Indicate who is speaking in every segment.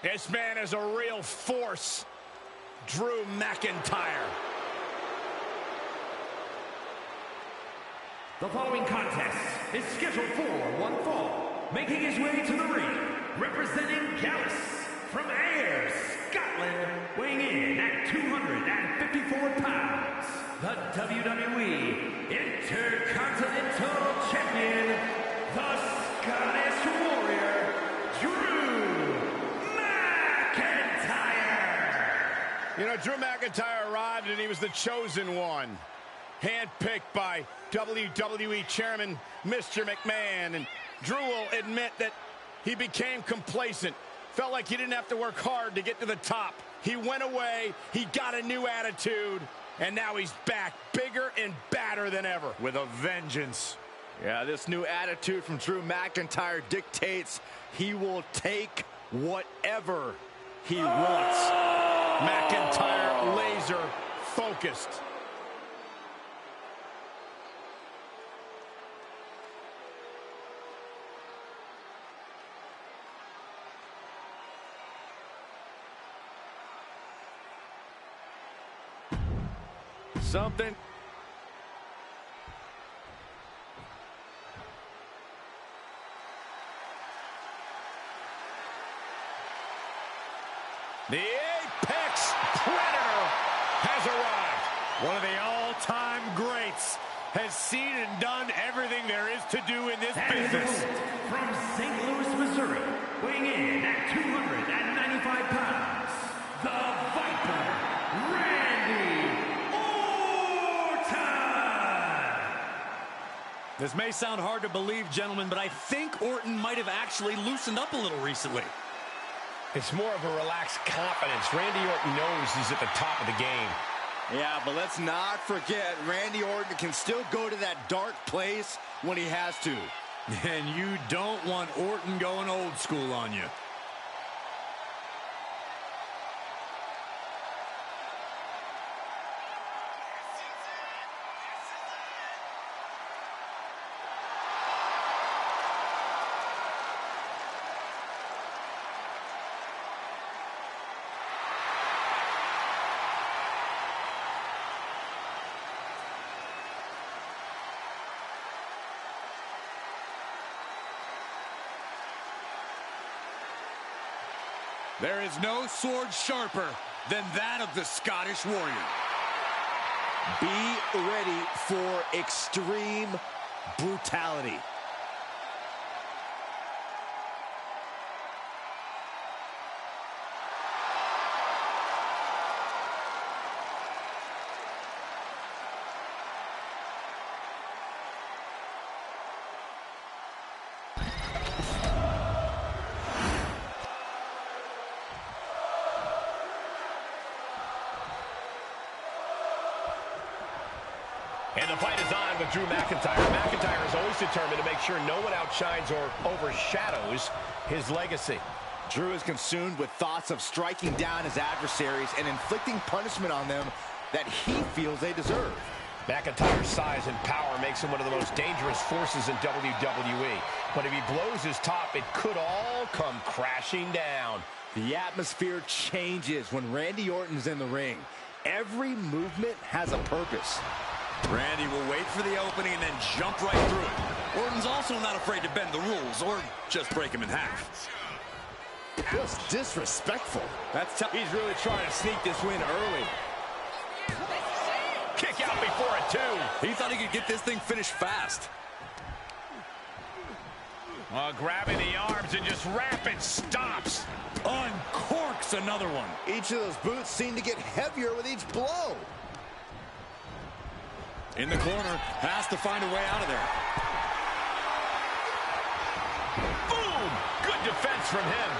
Speaker 1: This man is a real force. Drew McIntyre.
Speaker 2: The following contest is scheduled for one fall. Making his way to the ring, representing Gallus from Ayr, Scotland, weighing in at 254 pounds, the WWE Intercontinental Champion, the Scottish Warrior, Drew McIntyre.
Speaker 1: You know, Drew McIntyre arrived and he was the chosen one. Handpicked by WWE Chairman Mr. McMahon. And Drew will admit that he became complacent. Felt like he didn't have to work hard to get to the top. He went away, he got a new attitude, and now he's back bigger and badder than ever.
Speaker 3: With a vengeance. Yeah, this new attitude from Drew McIntyre dictates he will take whatever he wants.
Speaker 1: McIntyre laser focused.
Speaker 3: Something.
Speaker 1: The Apex Predator has arrived.
Speaker 3: One of the all-time greats has seen and done everything there is to do in this business.
Speaker 2: From St. Louis, Missouri, weighing in at 295 pounds, the Viper, Randy Orton.
Speaker 4: This may sound hard to believe, gentlemen, but I think Orton might have actually loosened up a little recently.
Speaker 1: It's more of a relaxed confidence. Randy Orton knows he's at the top of the game.
Speaker 3: Yeah, but let's not forget, Randy Orton can still go to that dark place when he has to.
Speaker 4: And you don't want Orton going old school on you.
Speaker 5: There is no sword sharper than that of the Scottish Warrior.
Speaker 3: Be ready for extreme brutality.
Speaker 1: And the fight is on with Drew McIntyre. McIntyre is always determined to make sure no one outshines or overshadows his legacy.
Speaker 3: Drew is consumed with thoughts of striking down his adversaries and inflicting punishment on them that he feels they deserve.
Speaker 1: McIntyre's size and power makes him one of the most dangerous forces in WWE. But if he blows his top, it could all come crashing down.
Speaker 3: The atmosphere changes when Randy Orton's in the ring. Every movement has a purpose.
Speaker 4: Randy will wait for the opening and then jump right through it. Orton's also not afraid to bend the rules or just break him in half.
Speaker 3: Just disrespectful.
Speaker 1: He's really trying to sneak this win early. Kick out before a two.
Speaker 4: He thought he could get this thing finished fast.
Speaker 1: Grabbing the arms and just rapid stops.
Speaker 4: Uncorks another one.
Speaker 3: Each of those boots seem to get heavier with each blow.
Speaker 4: In the corner, has to find a way out of there.
Speaker 1: Boom! Good defense from him.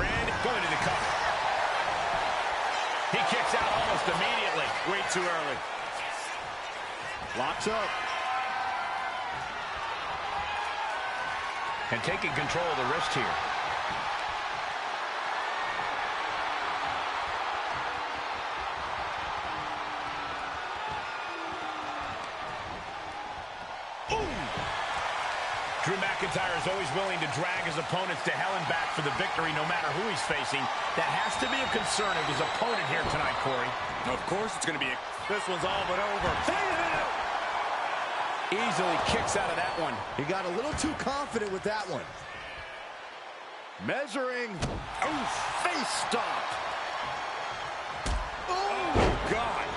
Speaker 1: Randy going to the cover. He kicks out almost immediately.
Speaker 3: Way too early. Locks up.
Speaker 1: And taking control of the wrist here. Drew McIntyre is always willing to drag his opponents to hell and back for the victory, no matter who he's facing. That has to be a concern of his opponent here tonight, Corey.
Speaker 4: Of course it's going to be. This one's all but over.
Speaker 1: Easily kicks out of that one.
Speaker 3: He got a little too confident with that one. Measuring. Oh, face stop.
Speaker 1: Oh, God.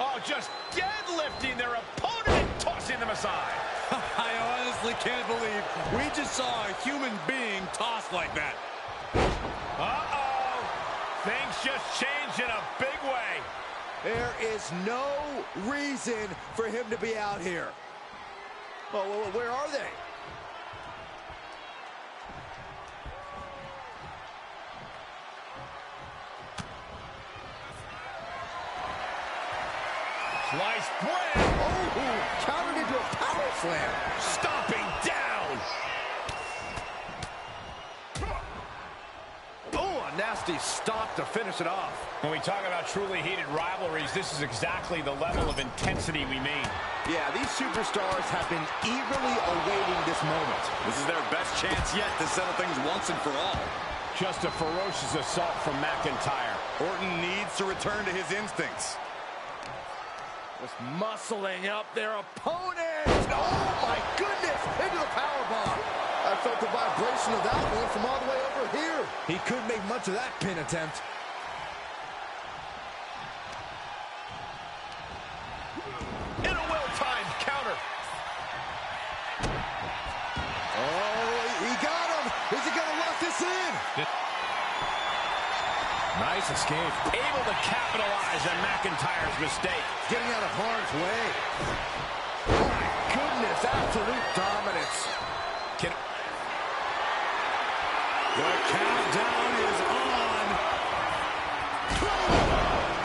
Speaker 1: Oh, just deadlifting their opponent and tossing them aside.
Speaker 5: I honestly can't believe we just saw a human being tossed like that.
Speaker 1: Uh-oh. Things just changed in a big way.
Speaker 3: There is no reason for him to be out here. Oh, where are they?
Speaker 1: Sliced bread.
Speaker 3: Oh, countered into a power slam.
Speaker 1: Stomping down.
Speaker 3: Oh, a nasty stop to finish it off.
Speaker 1: When we talk about truly heated rivalries, this is exactly the level of intensity we mean.
Speaker 3: Yeah, these superstars have been eagerly awaiting this moment.
Speaker 4: This is their best chance yet to settle things once and for all.
Speaker 1: Just a ferocious assault from McIntyre.
Speaker 4: Orton needs to return to his instincts.
Speaker 3: Just muscling up their opponent. Oh, my goodness. Into the powerbomb. I felt the vibration of that one from all the way over here. He couldn't make much of that pin attempt.
Speaker 1: In a well-timed counter.
Speaker 3: Oh, he got him. Is he going to lock this in? Nice escape.
Speaker 1: Able to capitalize on McIntyre's mistake.
Speaker 3: Getting out of harm's way. Oh, my goodness. Absolute dominance.
Speaker 5: The countdown is on.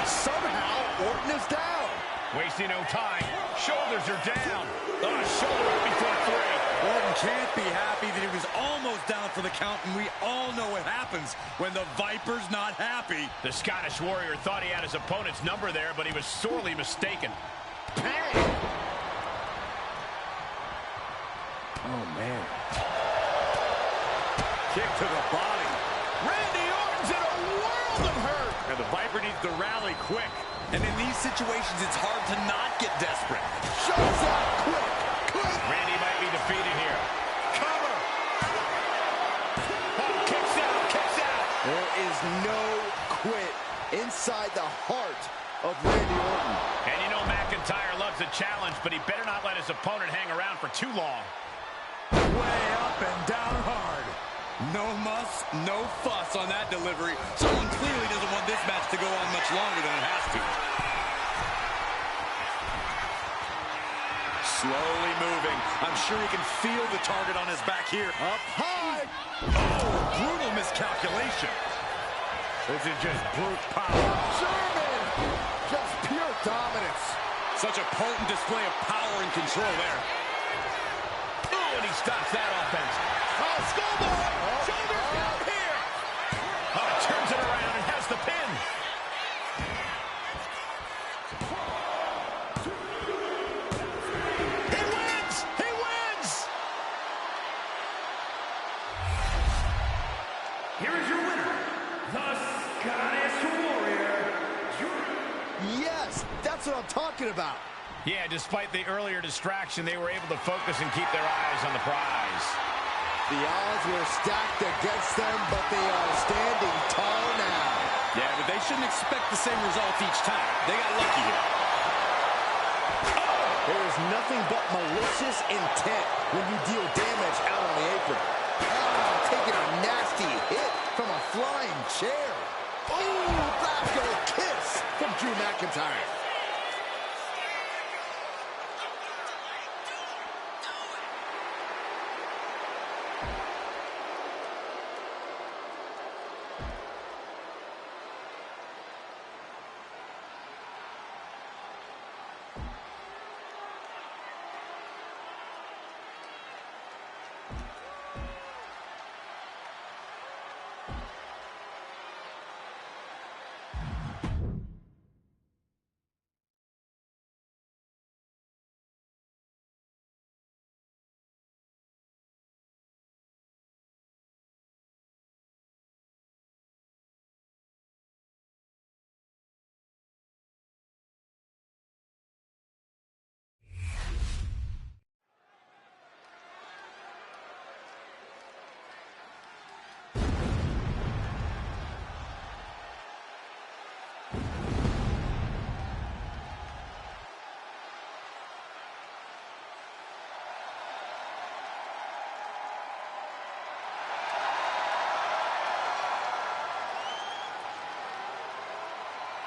Speaker 3: Somehow, Orton is down.
Speaker 1: Wasting no time. Shoulders are down. Shoulder up before three.
Speaker 5: Orton can't be happy that he was almost down for the count, and we all know what happens when the Viper's not happy.
Speaker 1: The Scottish Warrior thought he had his opponent's number there, but he was sorely mistaken.
Speaker 3: Bang! Oh, man.
Speaker 5: Kick to the body.
Speaker 1: Randy Orton's in a world of hurt.
Speaker 5: And the Viper needs to rally quick.
Speaker 4: And in these situations, it's hard to not get desperate.
Speaker 3: Shows out quick.
Speaker 1: Randy might be defeated here. Cover. Oh, kicks out, kicks out.
Speaker 3: There is no quit inside the heart of Randy Orton.
Speaker 1: And you know McIntyre loves a challenge, but he better not let his opponent hang around for too long.
Speaker 5: Way up and down hard. No muss, no fuss on that delivery. Someone clearly doesn't want this match to go on much longer than it has to.
Speaker 4: Slowly moving. I'm sure he can feel the target on his back here.
Speaker 3: Up high.
Speaker 4: Oh, brutal miscalculation.
Speaker 5: This is just brute power.
Speaker 3: German. Just pure dominance.
Speaker 5: Such a potent display of power and control there.
Speaker 1: Oh, and he stops that offense. Oh, schoolboy. Shoulders down here. Oh, turns it around and has the pin. He wins. He wins.
Speaker 2: Here is your winner, the Scottish Warrior, Drew.
Speaker 3: Yes, that's what I'm talking about.
Speaker 1: Yeah, despite the earlier distraction, they were able to focus and keep their eyes on the prize.
Speaker 3: The odds were stacked against them, but they are standing tall now.
Speaker 4: Yeah, but they shouldn't expect the same results each time. They got lucky here.
Speaker 3: There is nothing but malicious intent when you deal damage out on the apron. Oh, taking a nasty hit from a flying chair. Oh, back of a kiss from Drew McIntyre.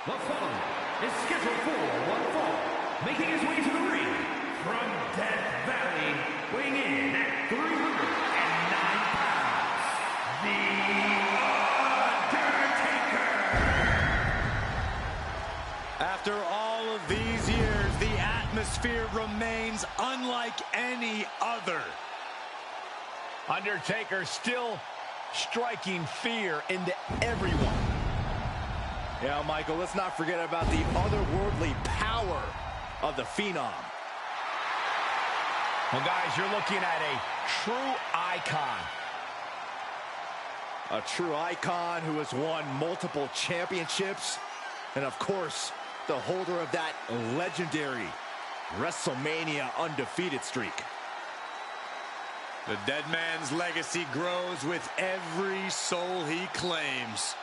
Speaker 2: The following is scheduled for one fall, making his way to the ring from Death Valley, weighing in at 309 pounds, The Undertaker!
Speaker 4: After all of these years, the atmosphere remains unlike any other.
Speaker 1: Undertaker still striking fear into everyone.
Speaker 3: Yeah, Michael, let's not forget about the otherworldly power of the Phenom.
Speaker 1: Well, guys, you're looking at a true icon.
Speaker 3: A true icon who has won multiple championships. And, of course, the holder of that legendary WrestleMania undefeated streak.
Speaker 4: The dead man's legacy grows with every soul he claims.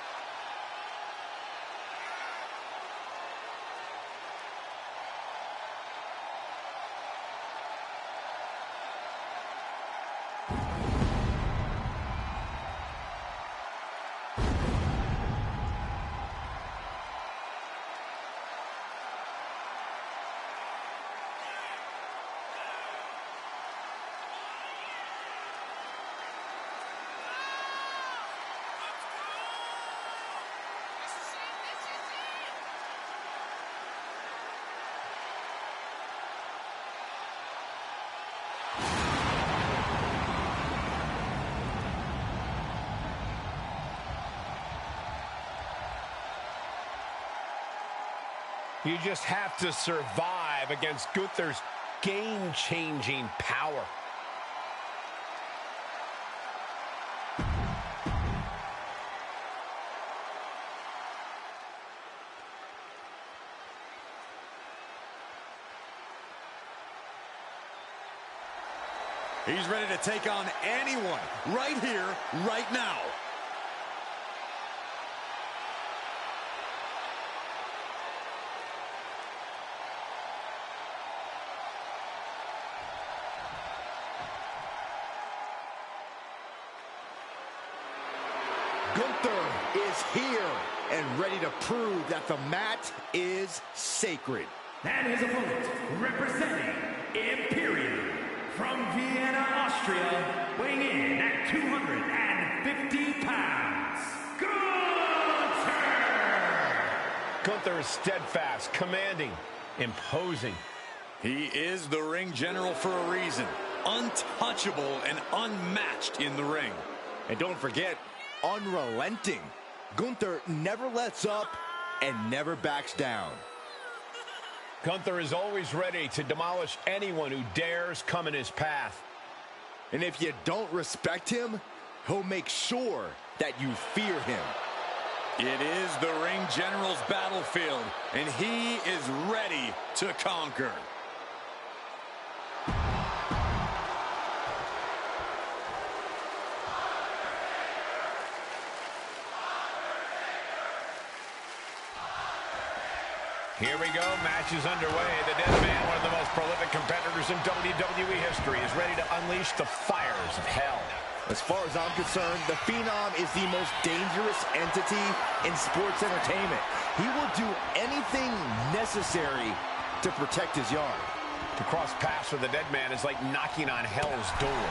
Speaker 1: You just have to survive against Gunther's game-changing power.
Speaker 4: He's ready to take on anyone right here, right now.
Speaker 3: Gunther is here and ready to prove that the mat is sacred.
Speaker 2: And his opponent, representing Imperium from Vienna, Austria, weighing in at 250 pounds, Gunther!
Speaker 1: Gunther is steadfast, commanding, imposing.
Speaker 4: He is the ring general for a reason. Untouchable and unmatched in the ring.
Speaker 3: And don't forget, unrelenting. Gunther never lets up and never backs down.
Speaker 1: Gunther is always ready to demolish anyone who dares come in his path.
Speaker 3: And if you don't respect him, he'll make sure that you fear him.
Speaker 4: It is the ring general's battlefield, and he is ready to conquer.
Speaker 1: Here we go, match is underway. The Dead Man, one of the most prolific competitors in WWE history, is ready to unleash the fires of hell.
Speaker 3: As far as I'm concerned, the Phenom is the most dangerous entity in sports entertainment. He will do anything necessary to protect his yard.
Speaker 1: To cross paths with the Dead Man is like knocking on hell's door.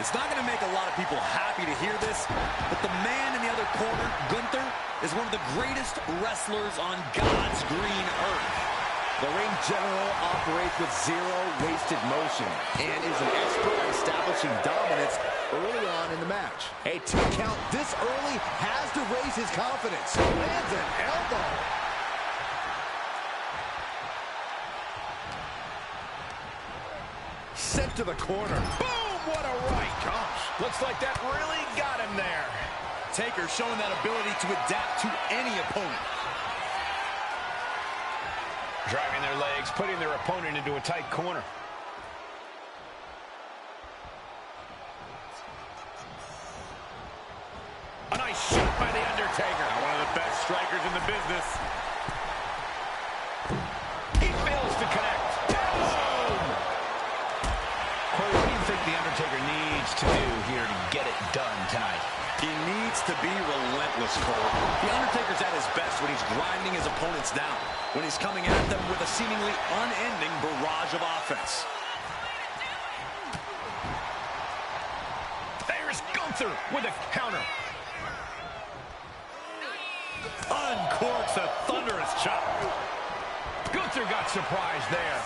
Speaker 4: It's not going to make a lot of people happy to hear this, but the man in the other corner, Gunther, is one of the greatest wrestlers on God's green earth.
Speaker 3: The ring general operates with zero wasted motion and is an expert at establishing dominance early on in the match. A 2 count this early has to raise his confidence. Lands an elbow. Sent to the corner.
Speaker 1: Boom! What a right. Gosh, looks like that really got him there.
Speaker 4: Taker showing that ability to adapt to any opponent.
Speaker 1: Driving their legs, putting their opponent into a tight corner. A nice shot by The Undertaker.
Speaker 4: One of the best strikers in the business.
Speaker 1: He fails to connect. Boom! Corey, what do you think The Undertaker needs to do here to get it done tonight?
Speaker 4: He needs to be relentless, Cole. The Undertaker's at his best when he's grinding his opponents down, when he's coming at them with a seemingly unending barrage of offense.
Speaker 2: There's Gunther with a counter.
Speaker 4: Uncorks a thunderous chop.
Speaker 2: Gunther got surprised there.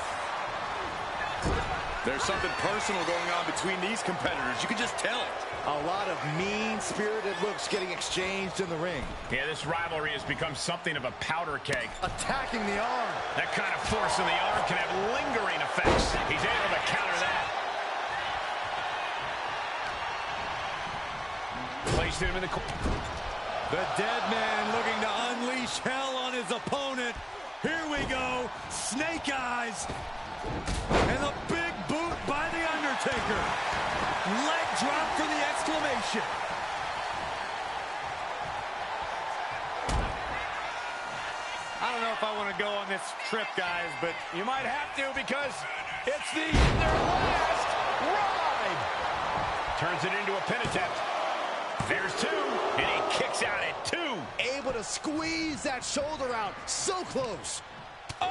Speaker 5: There's something personal going on between these competitors. You can just tell it.
Speaker 3: A lot of mean-spirited looks getting exchanged in the ring.
Speaker 1: Yeah, this rivalry has become something of a powder keg.
Speaker 3: Attacking the arm.
Speaker 1: That kind of force in the arm can have lingering effects. He's able to counter that. Placed him in the corner.
Speaker 5: The dead man looking to unleash hell on his opponent. Here we go. Snake eyes. And a big boot by The Undertaker. Leg drop for the exclamation.
Speaker 1: I don't know if I want to go on this trip, guys, but you might have to because it's their last ride. Turns it into a pin attempt. There's two, and he kicks out at two.
Speaker 3: Able to squeeze that shoulder out. So close.
Speaker 1: Oh,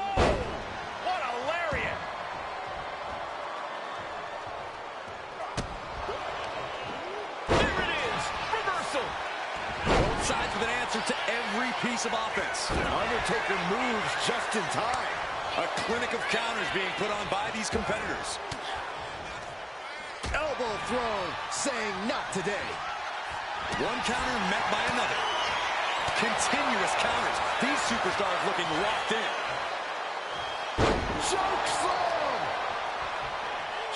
Speaker 1: what a lariat. There it is, reversal.
Speaker 4: Both sides with an answer to every piece of offense.
Speaker 3: Undertaker moves just in time.
Speaker 4: A clinic of counters being put on by these competitors.
Speaker 3: Elbow thrown, saying not today.
Speaker 4: One counter met by another. Continuous counters. These superstars looking locked in.
Speaker 3: Choke slam!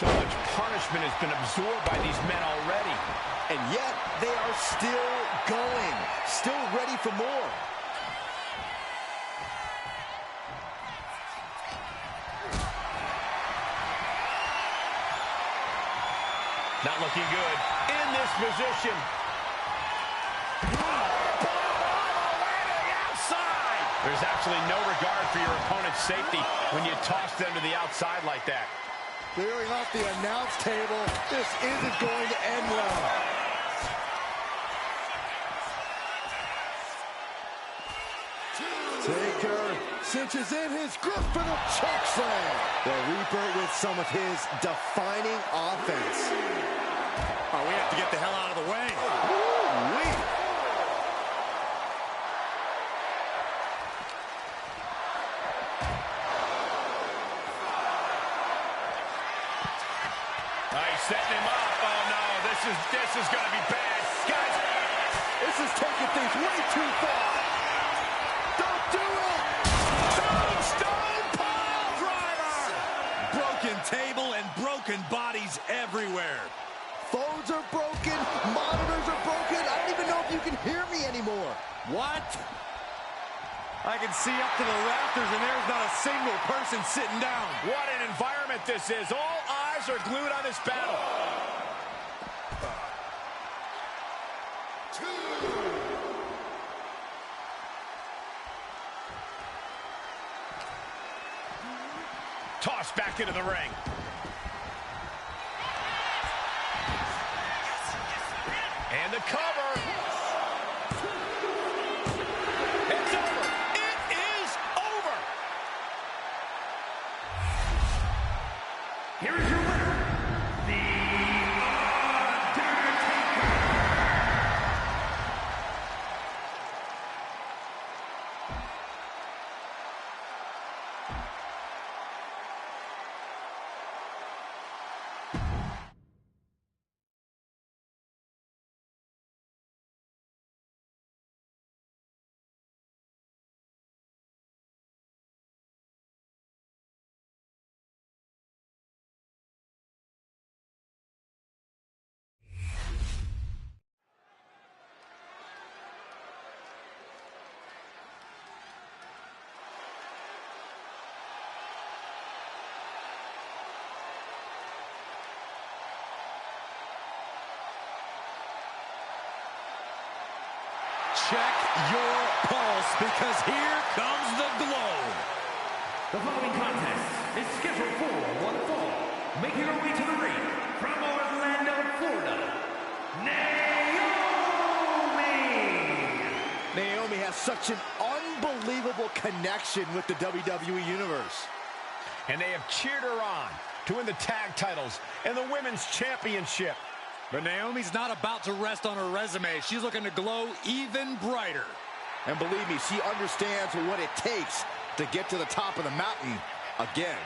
Speaker 1: So much punishment has been absorbed by these men already.
Speaker 3: And yet, they are still going. Still ready for more.
Speaker 1: Not looking good in this position. Outside. There's actually no regard for your opponent's safety when you toss them to the outside like that.
Speaker 3: Clearing off the announce table. This isn't going to end well. Taker cinches in his grip for the choke slam. The Reaper with some of his defining offense.
Speaker 5: Oh, we have to get the hell out of the way.
Speaker 3: Woo-wee.
Speaker 1: He's setting him up. Oh no, this is going to be bad, guys.
Speaker 3: This is taking things way too far. Don't do it.
Speaker 1: Stone pile driver.
Speaker 5: Broken table and broken bodies everywhere.
Speaker 3: Phones are broken. Monitors are broken. I don't even know if you can hear me anymore.
Speaker 5: What? I can see up to the rafters, and there's not a single person sitting down.
Speaker 1: What an environment this is. All eyes are glued on this battle. Tossed back into the ring. And the cover. It's over. It is over.
Speaker 2: Here is your winner, The Undertaker.
Speaker 5: Check your pulse, because here comes the glow.
Speaker 2: The following contest is scheduled for one fall. Making her way to the ring from Orlando, Florida, Naomi.
Speaker 3: such an unbelievable connection with the WWE Universe.
Speaker 1: And they have cheered her on to win the tag titles and the women's championship.
Speaker 5: But Naomi's not about to rest on her resume. She's looking to glow even brighter.
Speaker 3: And believe me, she understands what it takes to get to the top of the mountain again.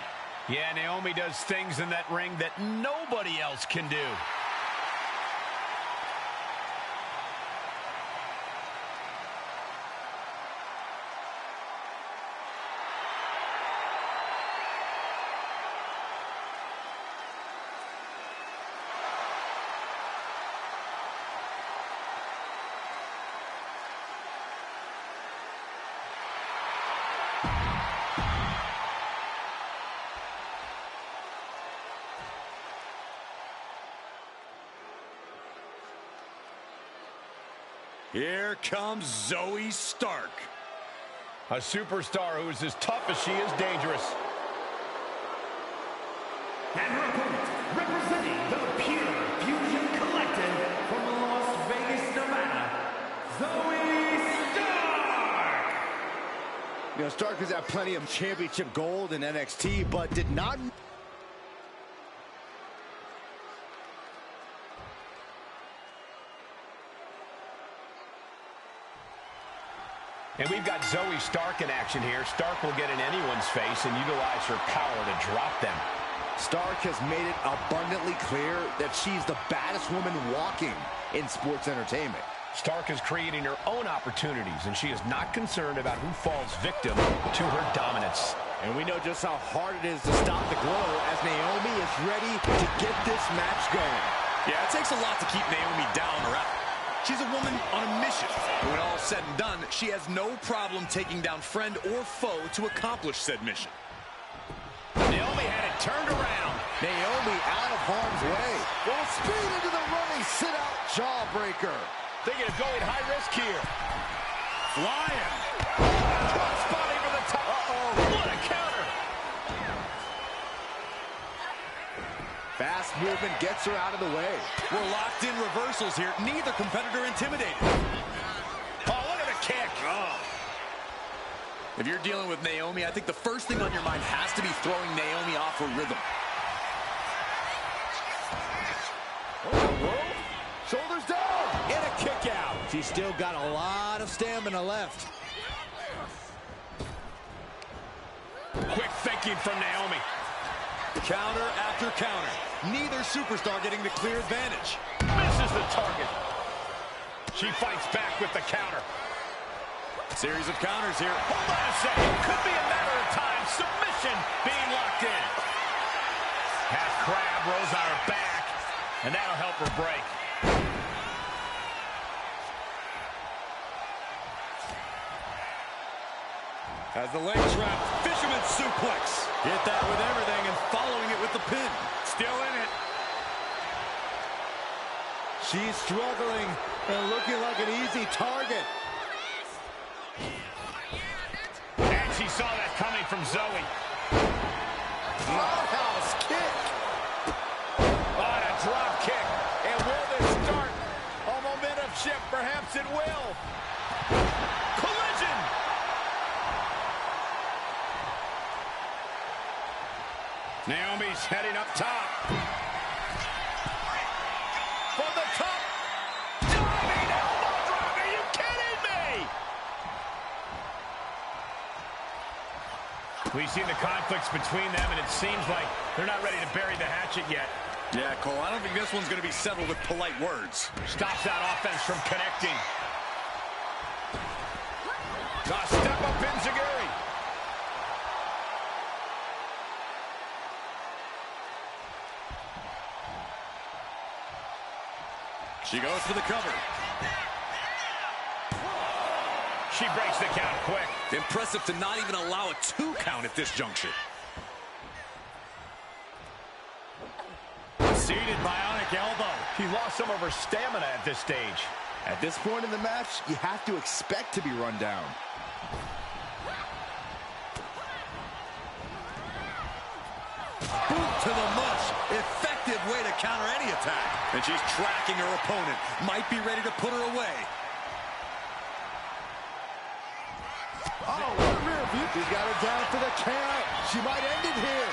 Speaker 1: Yeah, Naomi does things in that ring that nobody else can do.
Speaker 5: Here comes Zoe Stark.
Speaker 1: A superstar who is as tough as she is dangerous.
Speaker 2: And her opponent, representing the Pure Fusion Collective from Las Vegas, Nevada, Zoe Stark!
Speaker 3: You know, Stark has had plenty of championship gold in NXT, but did not...
Speaker 1: And we've got Zoe Stark in action here. Stark will get in anyone's face and utilize her power to drop them.
Speaker 3: Stark has made it abundantly clear that she's the baddest woman walking in sports entertainment.
Speaker 1: Stark is creating her own opportunities, and she is not concerned about who falls victim to her dominance.
Speaker 3: And we know just how hard it is to stop the glow as Naomi is ready to get this match going.
Speaker 4: Yeah, it takes a lot to keep Naomi down or out. She's a woman on a mission. When all is said and done, she has no problem taking down friend or foe to accomplish said mission.
Speaker 1: Naomi had it turned around.
Speaker 3: Naomi out of harm's way. Full speed into the running sit-out jawbreaker.
Speaker 1: Thinking of going high risk here.
Speaker 5: Flying.
Speaker 1: Crossbody for the top. Uh-oh. What a counter.
Speaker 3: Fast movement gets her out of the way.
Speaker 4: We're locked in reversals here. Neither competitor intimidated.
Speaker 1: Oh, look at the kick.
Speaker 4: Oh. If you're dealing with Naomi, I think the first thing on your mind has to be throwing Naomi off her rhythm.
Speaker 3: Whoa. Shoulders down. And a kick out. She's still got a lot of stamina left.
Speaker 1: Quick thinking from Naomi.
Speaker 4: Counter after counter. Neither superstar getting the clear advantage.
Speaker 1: Misses the target. She fights back with the counter.
Speaker 4: Series of counters here.
Speaker 1: Hold on a second. Could be a matter of time. Submission being locked in. Half crab rolls on her back, and that'll help her break.
Speaker 5: As the leg trap, fisherman suplex. Hit that with everything and following it with the pin. Still in it.
Speaker 3: She's struggling and looking like an easy target.
Speaker 1: And she saw that coming from Zoe.
Speaker 3: Roundhouse kick.
Speaker 1: On a drop kick. And will this start a momentum shift? Perhaps it will. Collision. Naomi's heading up top. For the top. Diving elbow drop. Are you kidding me? We've seen the conflicts between them, and it seems like they're not ready to bury the hatchet yet.
Speaker 4: Yeah, Cole, I don't think this one's going to be settled with polite words.
Speaker 1: Stops that offense from connecting. Step up Enziguri.
Speaker 4: She goes for the cover.
Speaker 1: She breaks the count quick.
Speaker 4: Impressive to not even allow a 2 count at this juncture.
Speaker 5: Seated bionic elbow.
Speaker 1: She lost some of her stamina at this stage.
Speaker 3: At this point in the match, you have to expect to be run down.
Speaker 4: Boot to the mush. Effective way to counter any attack. And she's tracking her opponent. Might be ready to put her away.
Speaker 3: Oh, what a rear view. She's got her down for the count. She might end it here.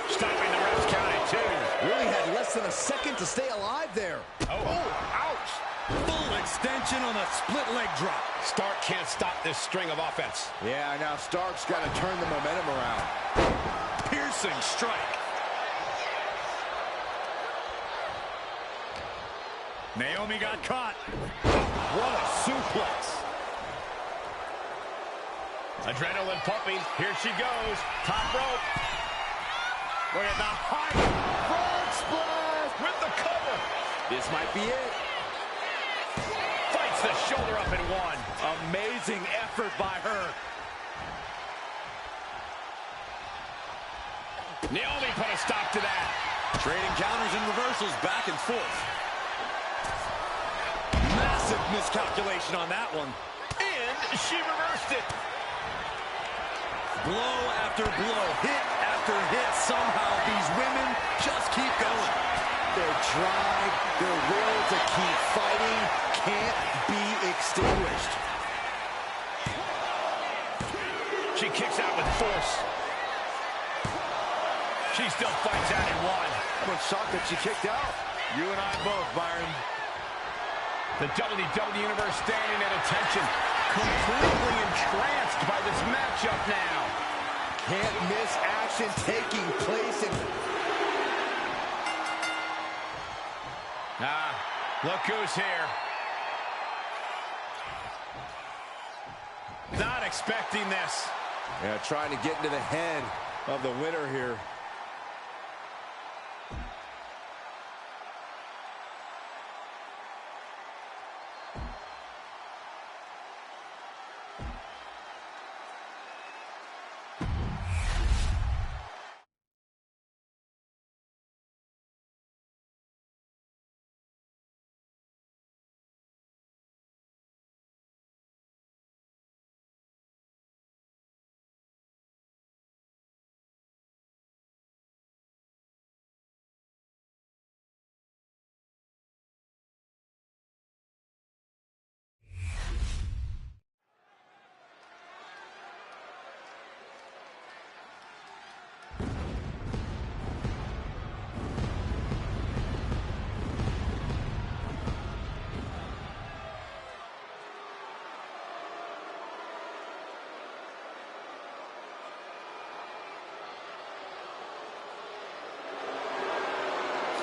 Speaker 1: Stopping the ref's count at 2.
Speaker 3: Really had less than a second to stay alive there.
Speaker 1: Oh, ouch.
Speaker 5: Full extension on a split leg drop.
Speaker 1: Stark can't stop this string of offense.
Speaker 3: Yeah, now Stark's got to turn the momentum around.
Speaker 5: Piercing strike. Naomi got caught.
Speaker 3: What a suplex.
Speaker 1: Adrenaline pumping. Here she goes. Top rope. Look at the height.
Speaker 3: Frog splash
Speaker 1: With the cover.
Speaker 3: This might be it.
Speaker 1: Fights the shoulder up and 1.
Speaker 5: Amazing effort by her.
Speaker 1: Naomi put a stop to that.
Speaker 5: Trading counters and reversals back and forth. Massive miscalculation on that one.
Speaker 1: And she reversed it.
Speaker 5: Blow after blow, hit after hit. Somehow these women just keep going.
Speaker 3: Their drive, their will to keep fighting can't be extinguished.
Speaker 1: She kicks out with force. She still fights out in 1.
Speaker 3: I'm shocked that she kicked out.
Speaker 5: You and I both, Byron.
Speaker 1: The WWE Universe standing at attention, completely entranced by this matchup now.
Speaker 3: Can't miss action taking place in...
Speaker 1: Look who's here. Not expecting this.
Speaker 3: Yeah, trying to get into the head of the winner here.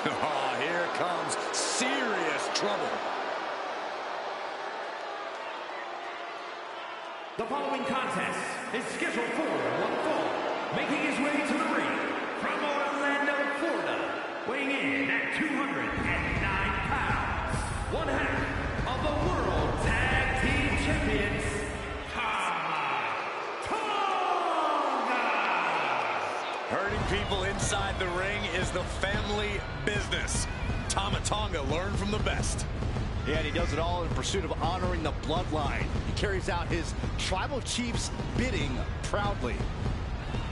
Speaker 5: Oh, here comes serious trouble.
Speaker 2: The following contest is scheduled for one fall. Making his way to the ring from Orlando, Florida, weighing in at 209 pounds, one half of the World Tag Team Champions, Tama Tonga.
Speaker 5: Hurting people inside the ring is the family business. Tama Tonga learned from the best.
Speaker 3: Yeah, and he does it all in pursuit of honoring the bloodline. He carries out his tribal chief's bidding proudly.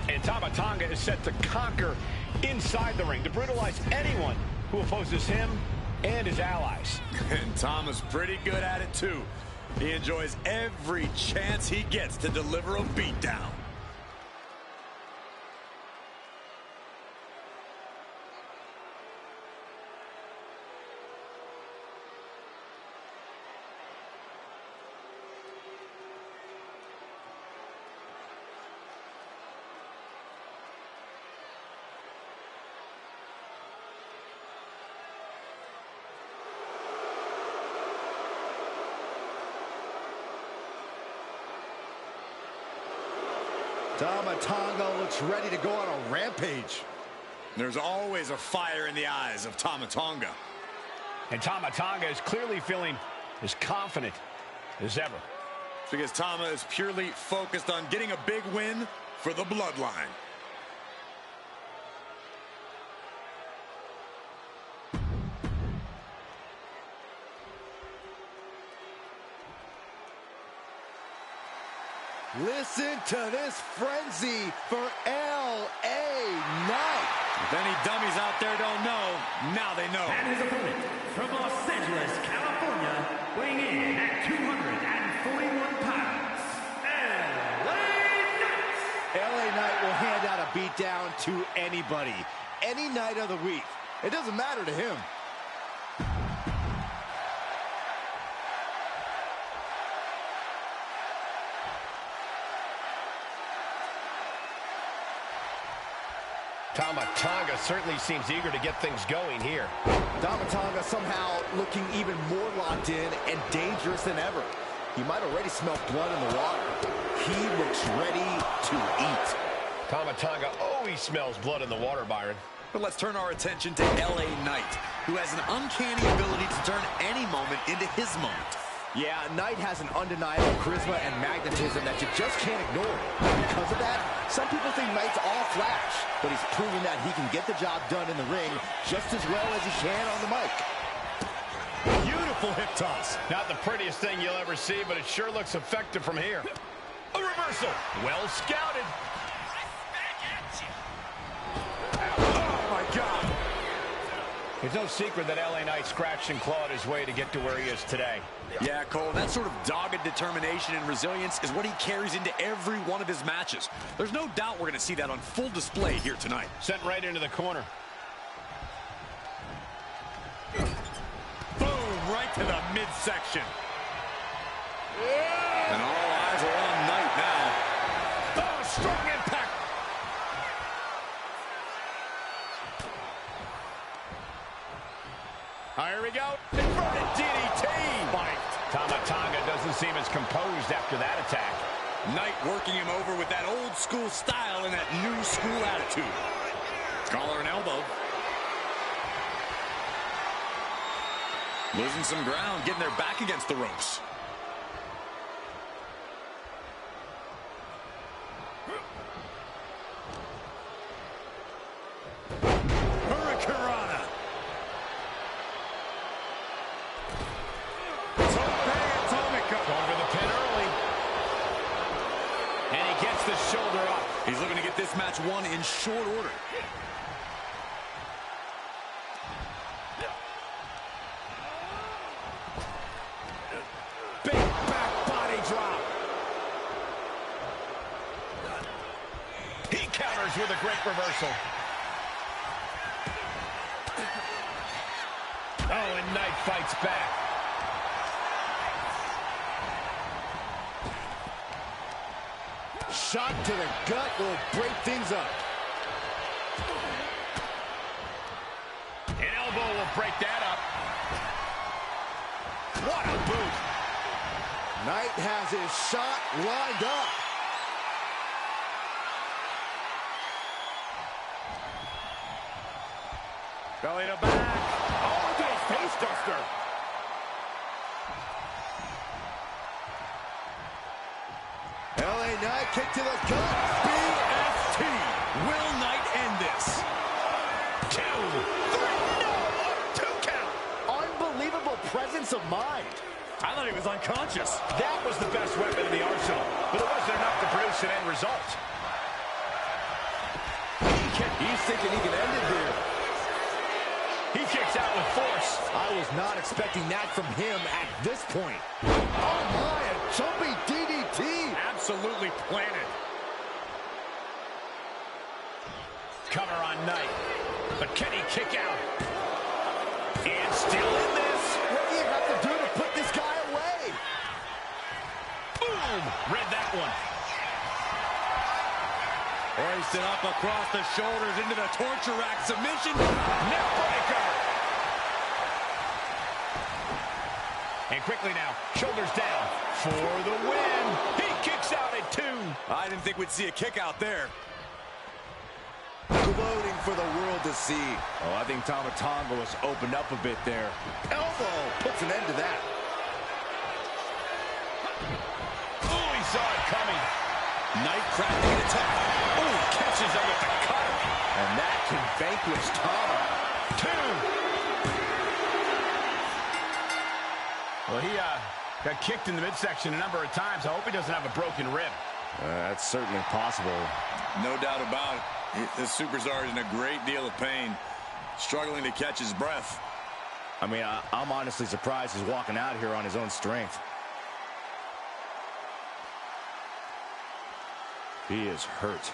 Speaker 1: And Tama Tonga is set to conquer inside the ring, to brutalize anyone who opposes him and his allies.
Speaker 5: And Tama's pretty good at it, too. He enjoys every chance he gets to deliver a beatdown.
Speaker 3: Tama Tonga looks ready to go on a rampage.
Speaker 5: There's always a fire in the eyes of Tama Tonga.
Speaker 1: And Tama Tonga is clearly feeling as confident as ever.
Speaker 5: Because Tama is purely focused on getting a big win for the bloodline.
Speaker 3: Listen to this frenzy for LA Knight.
Speaker 5: If any dummies out there don't know, now they know.
Speaker 2: And his opponent from Los Angeles, California, weighing in at 241 pounds,
Speaker 3: LA Knight will hand out a beatdown to anybody, any night of the week. It doesn't matter to him.
Speaker 1: Tama Tonga certainly seems eager to get things going here.
Speaker 3: Tama Tonga somehow looking even more locked in and dangerous than ever. He might already smell blood in the water. He looks ready to eat.
Speaker 1: Tama Tonga always smells blood in the water, Byron.
Speaker 4: But let's turn our attention to LA Knight, who has an uncanny ability to turn any moment into his moment.
Speaker 3: Yeah, Knight has an undeniable charisma and magnetism that you just can't ignore. Because of that, some people think Knight's all flash, but he's proven that he can get the job done in the ring just as well as he can on the mic.
Speaker 5: Beautiful hip toss.
Speaker 1: Not the prettiest thing you'll ever see, but it sure looks effective from here. A reversal. Well scouted.
Speaker 5: Oh, my God.
Speaker 1: It's no secret that LA Knight scratched and clawed his way to get to where he is today.
Speaker 4: Yeah, Cole, that sort of dogged determination and resilience is what he carries into every one of his matches. There's no doubt we're going to see that on full display here tonight.
Speaker 1: Sent right into the corner.
Speaker 5: Boom, right to the midsection.
Speaker 4: And all eyes are on Knight now.
Speaker 5: Oh, strong impact.
Speaker 1: Here we go. Inverted DDT. Fight. Tama Tonga doesn't seem as composed after that attack.
Speaker 4: Knight working him over with that old school style and that new school attitude. Collar and elbow. Losing some ground, getting their back against the ropes.
Speaker 5: Hurricanrana.
Speaker 1: Going for the pin early. And he gets the shoulder up.
Speaker 4: He's looking to get this match won in short order.
Speaker 1: Big back body drop. He counters with a great reversal. Oh, and Knight fights back.
Speaker 3: Shot to the gut will break things up.
Speaker 1: An elbow will break that up. What a boot.
Speaker 3: Knight has his shot lined up.
Speaker 5: Belly to back.
Speaker 1: Oh, look at his face duster.
Speaker 3: LA Knight kick to the gut.
Speaker 5: BST. Will Knight end this?
Speaker 1: 2, 3, no, 2 count.
Speaker 3: Unbelievable presence of mind.
Speaker 5: I thought he was unconscious.
Speaker 1: That was the best weapon in the arsenal, but it wasn't enough to produce an end result.
Speaker 3: He's thinking he can end it here.
Speaker 1: He kicks out with force.
Speaker 3: I was not expecting that from him at this point. Oh my, a jumping DDT.
Speaker 5: Absolutely planted.
Speaker 1: Cover on Knight. But can he kick out? And still in this.
Speaker 3: What do you have to do to put this guy away?
Speaker 1: Boom! Read that one.
Speaker 5: Hoisted up across the shoulders into the torture rack submission.
Speaker 1: Neck breaker. And quickly now, shoulders down for the win. He kicks out at 2.
Speaker 5: I didn't think we'd see a kick out there.
Speaker 3: Gloating for the world to see. Oh, I think Tama Tonga was opened up a bit there. Elbow puts an end to that.
Speaker 1: Oh, he saw it coming.
Speaker 4: Knight crafting an attack.
Speaker 1: Oh, catches him with the cutter.
Speaker 3: And that can vanquish Tama.
Speaker 1: 2. Well, he got kicked in the midsection a number of times. I hope he doesn't have a broken rib.
Speaker 3: That's certainly possible.
Speaker 4: No doubt about it.
Speaker 6: This superstar is in a great deal of pain, struggling to catch his breath.
Speaker 3: I mean, I'm honestly surprised he's walking out here on his own strength. He is hurt.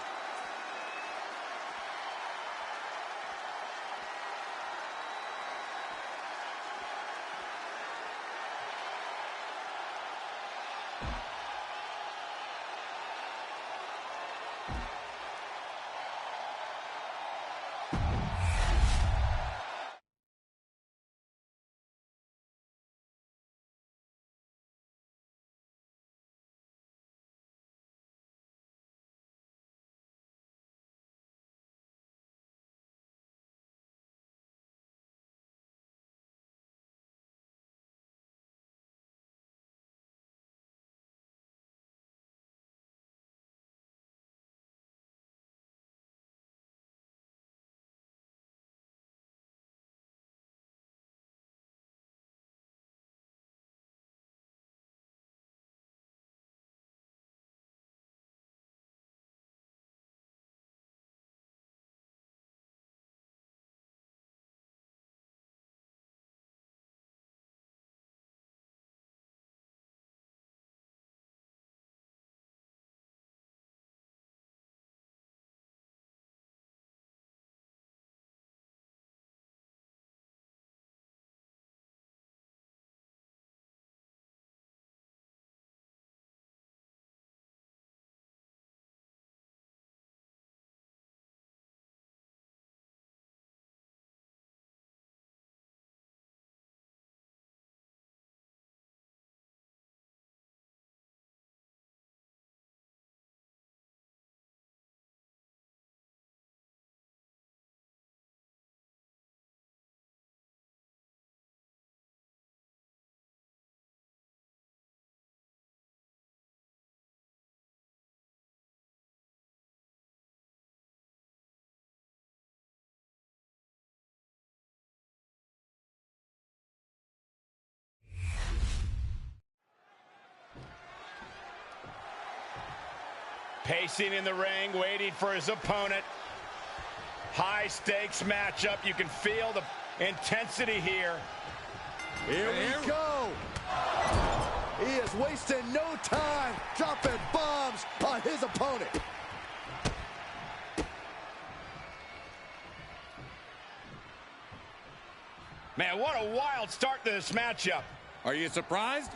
Speaker 1: Pacing in the ring, waiting for his opponent. High stakes matchup. You can feel the intensity here.
Speaker 3: Here we go. He is wasting no time dropping bombs on his opponent.
Speaker 1: Man, what a wild start to this matchup.
Speaker 5: Are you surprised?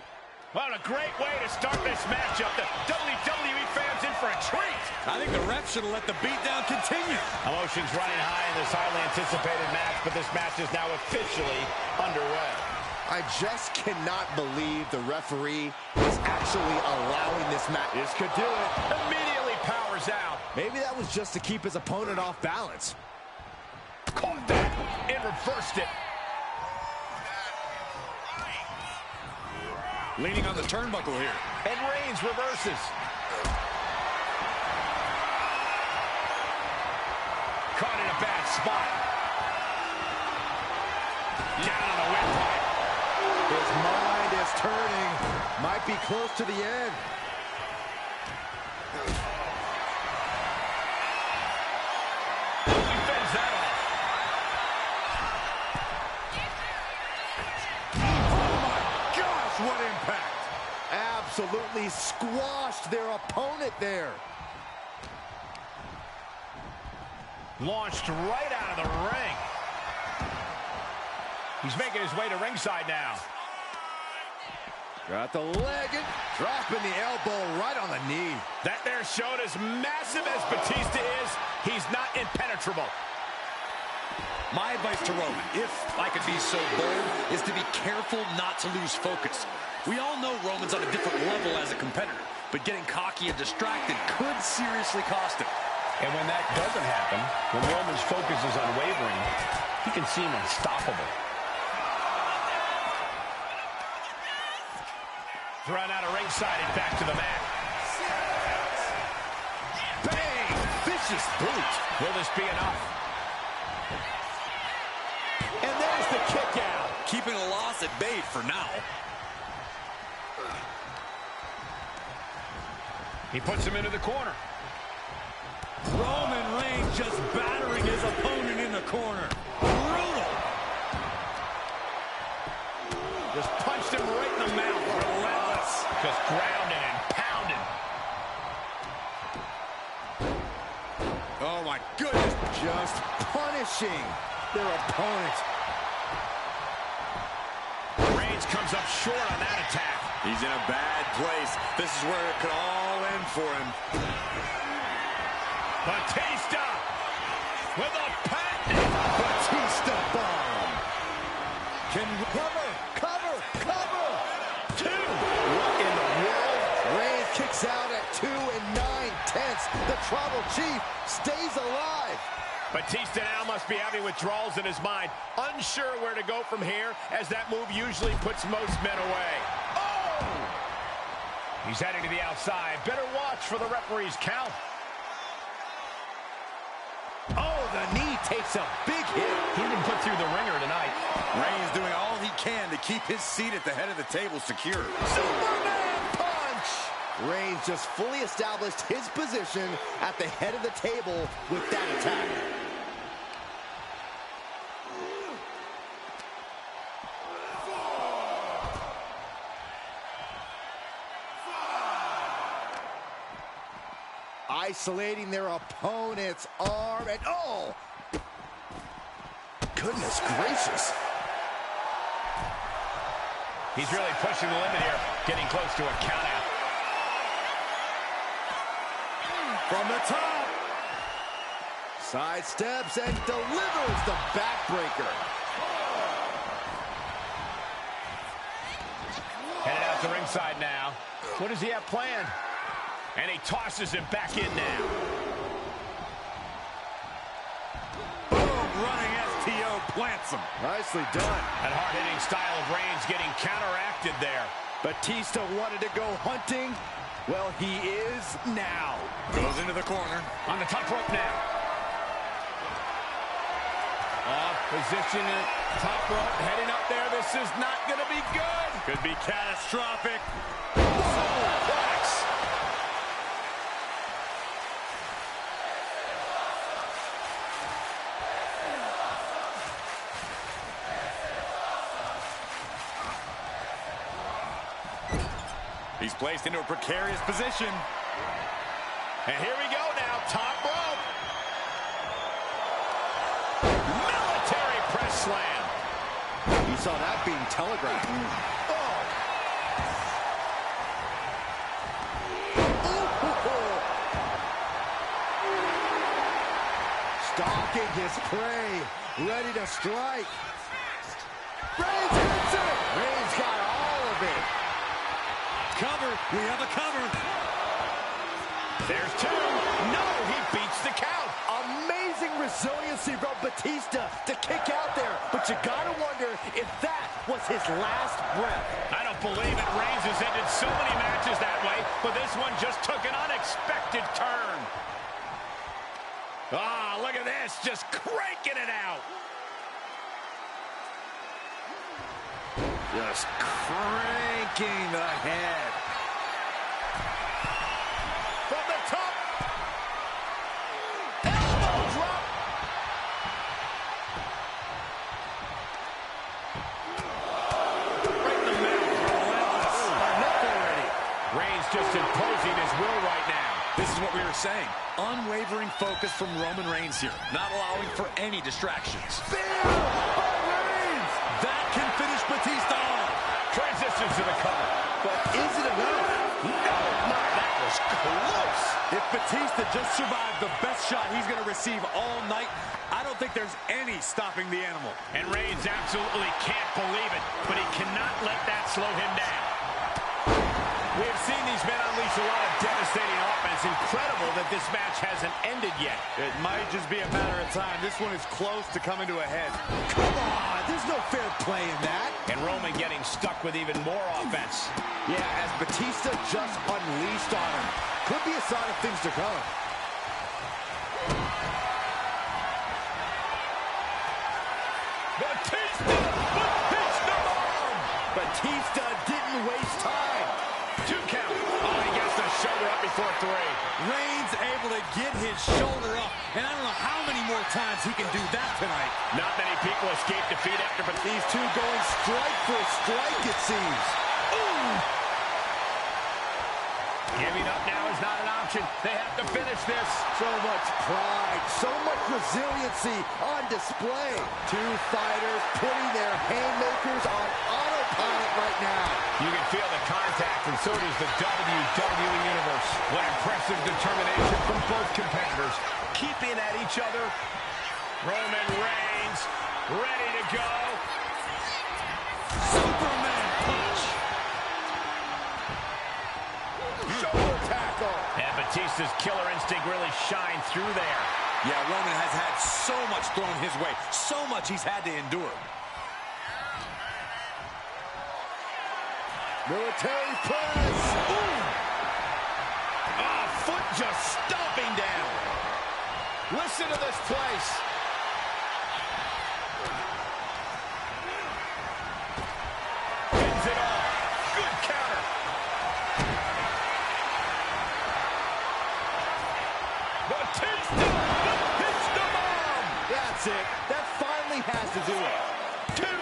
Speaker 1: What a great way to start this matchup. The WWE fans in for a treat.
Speaker 5: I think the ref should have let the beatdown continue.
Speaker 1: Emotions running high in this highly anticipated match, but this match is now officially underway.
Speaker 3: I just cannot believe the referee is actually allowing this match.
Speaker 1: This could do it. Immediately powers out.
Speaker 3: Maybe that was just to keep his opponent off balance.
Speaker 1: Caught that and reversed it.
Speaker 5: Leaning on the turnbuckle here.
Speaker 1: And Reigns reverses. Caught in a bad spot. Down on the windpipe.
Speaker 3: His mind is turning. Might be close to the end.
Speaker 1: He fends that off.
Speaker 5: What impact!
Speaker 3: Absolutely squashed their opponent there.
Speaker 1: Launched right out of the ring. He's making his way to ringside now.
Speaker 3: Got the leg and dropping the elbow right on the knee.
Speaker 1: That there showed as massive as Batista is, he's not impenetrable.
Speaker 4: My advice to Roman, if I could be so bold, is to be careful not to lose focus. We all know Roman's on a different level as a competitor, but getting cocky and distracted could seriously cost him.
Speaker 1: And when that doesn't happen, when Roman's focus is unwavering, he can seem unstoppable. Thrown out of ringside and back to the mat. Bang! Vicious boot. Will this be enough?
Speaker 3: And there's the kick out.
Speaker 4: Keeping a loss at bay for now.
Speaker 1: He puts him into the corner.
Speaker 5: Roman Reigns just battering his opponent in the corner. Brutal.
Speaker 1: Just punched him right in the mouth. Relentless. Just grounding and pounding.
Speaker 3: Oh, my goodness. Just punishing their opponent.
Speaker 1: Reigns comes up short on that attack.
Speaker 6: He's in a bad place. This is where it could all end for him.
Speaker 1: Batista with a patent.
Speaker 3: Batista bomb. Can cover.
Speaker 1: 2.
Speaker 3: What in the world? Reigns kicks out at 2 9/10. The Tribal Chief stays alive.
Speaker 1: Batista now must be having withdrawals in his mind, unsure where to go from here, as that move usually puts most men away. Oh! He's heading to the outside. Better watch for the referee's count.
Speaker 3: Oh, the knee takes a big hit.
Speaker 1: He's been put through the ringer tonight.
Speaker 6: Reigns doing all he can to keep his seat at the head of the table secure.
Speaker 3: Superman punch! Reigns just fully established his position at the head of the table with that attack. Isolating their opponent's arm, and oh! Goodness gracious.
Speaker 1: He's really pushing the limit here, getting close to a countout.
Speaker 5: From the top.
Speaker 3: Sidesteps and delivers the backbreaker.
Speaker 1: Headed out to ringside now. What does he have planned? And he tosses him back in now.
Speaker 5: Boom, running STO plants him.
Speaker 3: Nicely done.
Speaker 1: That hard-hitting style of Reigns getting counteracted there.
Speaker 3: Batista wanted to go hunting. Well, he is now.
Speaker 6: Goes into the corner.
Speaker 1: On the top rope now. Off position at top rope, heading up there. This is not going to be good.
Speaker 5: Could be catastrophic.
Speaker 1: Suplex.
Speaker 6: He's placed into a precarious position.
Speaker 1: And here we go now, top rope. Military press slam.
Speaker 3: You saw that being telegraphed. Oh. Stalking his prey, ready to strike. Reigns hits it. Reigns got all of it.
Speaker 5: Cover. We have a cover.
Speaker 1: There's 2. No, he beats the count.
Speaker 3: Amazing resiliency from Batista to kick out there. But you gotta wonder if that was his last breath.
Speaker 1: I don't believe it. Reigns has ended so many matches that way, but this one just took an unexpected turn. Ah, look at this, just cranking it out.
Speaker 3: Just cranking the head.
Speaker 1: From the top. Elbow drop. Right in the middle. Relentless.
Speaker 3: Enough already.
Speaker 1: Reigns just imposing his will right now.
Speaker 4: This is what we were saying. Unwavering focus from Roman Reigns here. Not allowing for any distractions.
Speaker 3: Bam! Reigns!
Speaker 5: That can finish Batista off.
Speaker 1: Transitions to the cover.
Speaker 3: But is it enough?
Speaker 1: No, that was close.
Speaker 5: If Batista just survived the best shot he's going to receive all night, I don't think there's any stopping the animal.
Speaker 1: And Reigns absolutely can't believe it, but he cannot let that slow him down. We have seen these men unleash a lot of devastating offense. Incredible that this match hasn't ended yet.
Speaker 5: It might just be a matter of time. This one is close to coming to a head.
Speaker 3: Come on, there's no fair play in that.
Speaker 1: And Roman getting stuck with even more offense.
Speaker 3: Yeah, as Batista just unleashed on him. Could be a sign of things to come. Batista didn't waste time.
Speaker 1: 2 count. Oh, he gets the shoulder up before 3.
Speaker 5: Reigns able to get his shoulder up and I don't know how many more times he can do that tonight.
Speaker 1: Not many people escape defeat after, but
Speaker 3: These two going strike for strike, it seems.
Speaker 1: ooh! Giving up now is not an option. They have to finish this.
Speaker 3: So much pride, so much resiliency on display. Two fighters putting their haymakers on autopilot right now.
Speaker 1: You can feel the contact, and so does the WWE Universe. What impressive determination from both competitors. Keeping at each other. Roman Reigns ready to go.
Speaker 5: Superman punch.
Speaker 3: Shoulder tackle.
Speaker 1: And Batista's killer instinct really shined through there.
Speaker 4: Yeah, Roman has had so much thrown his way, so much he's had to endure.
Speaker 3: Military press.
Speaker 1: Ooh! Ah, foot just stomping down. Listen to this place. Wins it all. Good counter. Batista! The pitch the bomb!
Speaker 3: That's it. That finally has to do it.
Speaker 1: Two!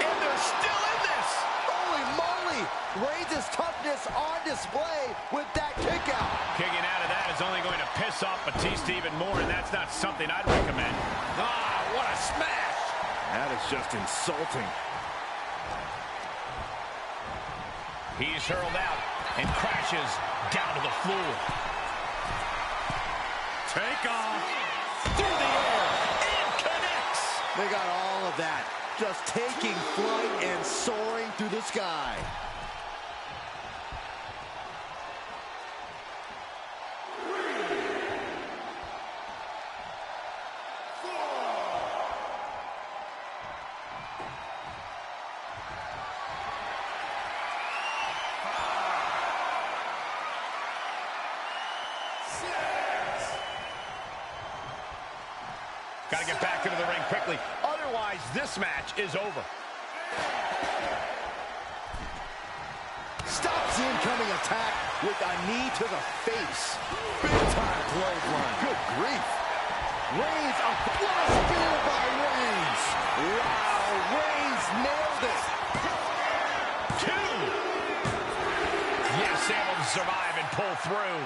Speaker 1: And they're still in this!
Speaker 3: Holy moly! Reigns' toughness on display with that kick out.
Speaker 1: Kicking out of that is only going to piss off Batista even more, and that's not something I'd recommend. Ah, what a smash!
Speaker 6: That is just insulting.
Speaker 1: He's hurled out and crashes down to the floor.
Speaker 5: Take off.
Speaker 1: Through the air and connects!
Speaker 3: They got all of that. Just taking flight and soaring through the sky.
Speaker 1: Got to get back into the ring quickly. Otherwise, this match is over.
Speaker 3: Stops the incoming attack with a knee to the face. Big time clothesline. Good grief. Reigns, a flush steal by Reigns. Wow, Reigns nailed it.
Speaker 1: Two! Yes, able to survive and pull through.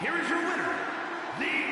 Speaker 2: Here is your winner, the